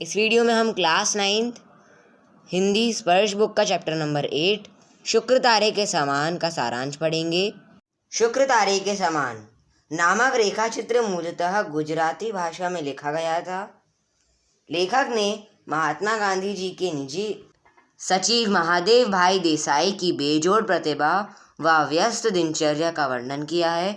इस वीडियो में हम क्लास 9th हिंदी स्पर्श बुक का चैप्टर नंबर 8 शुक्र तारे के समान का सारांश पढ़ेंगे। शुक्र तारे के समान नामक रेखा चित्र मूलतः गुजराती भाषा में लिखा गया था। लेखक ने महात्मा गांधी जी के निजी सचिव महादेव भाई देसाई की बेजोड़ प्रतिभा व व्यस्त दिनचर्या का वर्णन किया है।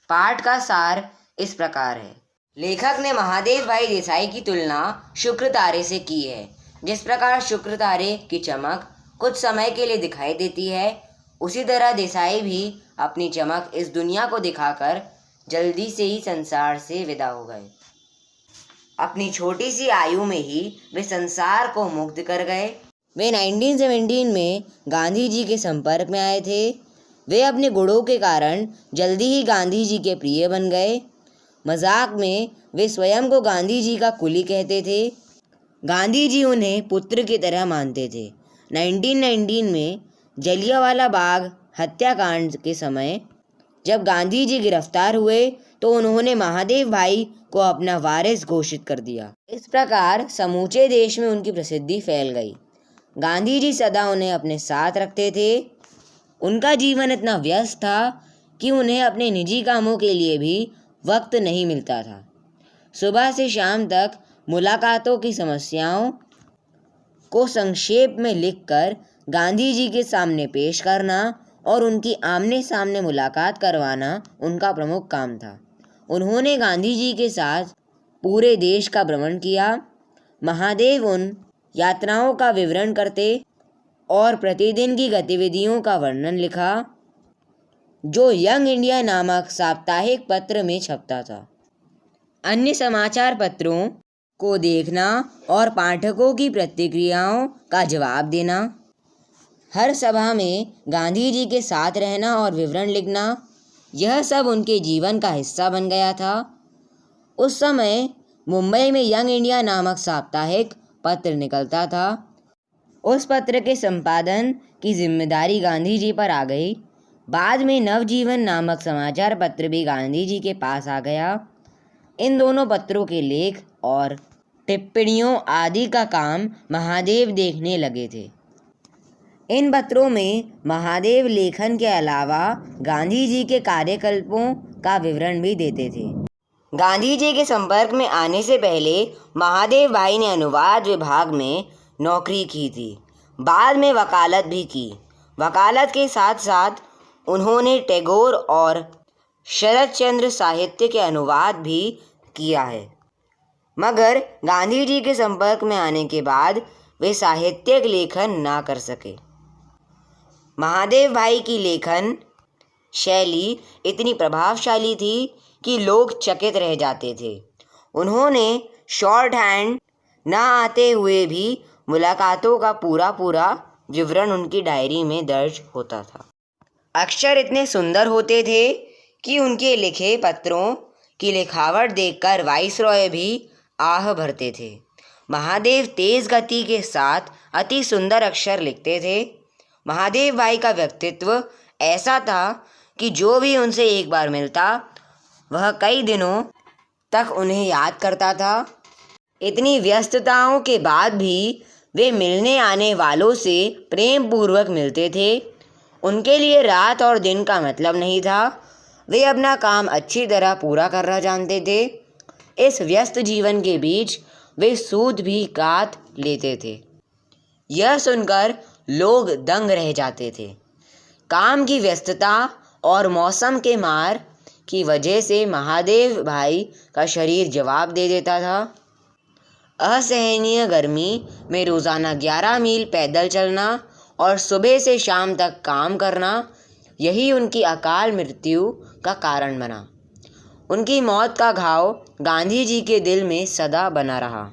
पाठ का सार इस प्रकार है। लेखक ने महादेव भाई देसाई की तुलना शुक्र तारे से की है। जिस प्रकार शुक्र तारे की चमक कुछ समय के लिए दिखाई देती है, उसी तरह देसाई भी अपनी चमक इस दुनिया को दिखाकर जल्दी से ही संसार से विदा हो गए। अपनी छोटी सी आयु में ही वे संसार को मुग्ध कर गए। वे 1917 में गांधी जी के संपर्क में आए थे। वे अपने गुणों के कारण जल्दी ही गांधी जी के प्रिय बन गए। मजाक में वे स्वयं को गांधी जी का कुली कहते थे। गांधी जी उन्हें पुत्र की तरह मानते थे। 1919 में जलियांवाला बाग हत्याकांड के समय जब गांधी जी गिरफ्तार हुए तो उन्होंने महादेव भाई को अपना वारिस घोषित कर दिया। इस प्रकार समूचे देश में उनकी प्रसिद्धि फैल गई। गांधी जी सदा उन्हें अपने साथ रखते थे। उनका जीवन इतना व्यस्त था कि उन्हें अपने निजी कामों के लिए भी वक्त नहीं मिलता था। सुबह से शाम तक मुलाकातों की समस्याओं को संक्षेप में लिखकर गांधी जी के सामने पेश करना और उनकी आमने सामने मुलाकात करवाना उनका प्रमुख काम था। उन्होंने गांधी जी के साथ पूरे देश का भ्रमण किया। महादेव उन यात्राओं का विवरण करते और प्रतिदिन की गतिविधियों का वर्णन लिखा, जो यंग इंडिया नामक साप्ताहिक पत्र में छपता था। अन्य समाचार पत्रों को देखना और पाठकों की प्रतिक्रियाओं का जवाब देना, हर सभा में गांधी जी के साथ रहना और विवरण लिखना, यह सब उनके जीवन का हिस्सा बन गया था। उस समय मुंबई में यंग इंडिया नामक साप्ताहिक पत्र निकलता था। उस पत्र के संपादन की जिम्मेदारी गांधी जी पर आ गई। बाद में नवजीवन नामक समाचार पत्र भी गांधी जी के पास आ गया। इन दोनों पत्रों के लेख और टिप्पणियों आदि का काम महादेव देखने लगे थे। इन पत्रों में महादेव लेखन के अलावा गांधी जी के कार्यकल्पों का विवरण भी देते थे। गांधी जी के संपर्क में आने से पहले महादेव भाई ने अनुवाद विभाग में नौकरी की थी। बाद में वकालत भी की। वकालत के साथ साथ उन्होंने टैगोर और शरद चंद्र साहित्य के अनुवाद भी किया है। मगर गांधी जी के संपर्क में आने के बाद वे साहित्यिक लेखन ना कर सके। महादेव भाई की लेखन शैली इतनी प्रभावशाली थी कि लोग चकित रह जाते थे। उन्होंने शॉर्ट हैंड ना आते हुए भी मुलाकातों का पूरा विवरण उनकी डायरी में दर्ज होता था। अक्षर इतने सुंदर होते थे कि उनके लिखे पत्रों की लिखावट देखकर वाइसरॉय भी आह भरते थे। महादेव तेज गति के साथ अति सुंदर अक्षर लिखते थे। महादेव भाई का व्यक्तित्व ऐसा था कि जो भी उनसे एक बार मिलता वह कई दिनों तक उन्हें याद करता था। इतनी व्यस्तताओं के बाद भी वे मिलने आने वालों से प्रेम पूर्वक मिलते थे। उनके लिए रात और दिन का मतलब नहीं था। वे अपना काम अच्छी तरह पूरा करना जानते थे। इस व्यस्त जीवन के बीच वे सूद भी काट लेते थे। यह सुनकर लोग दंग रह जाते थे। काम की व्यस्तता और मौसम के मार की वजह से महादेव भाई का शरीर जवाब दे देता था। असहनीय गर्मी में रोज़ाना 11 मील पैदल चलना और सुबह से शाम तक काम करना, यही उनकी अकाल मृत्यु का कारण बना। उनकी मौत का घाव गांधी जी के दिल में सदा बना रहा।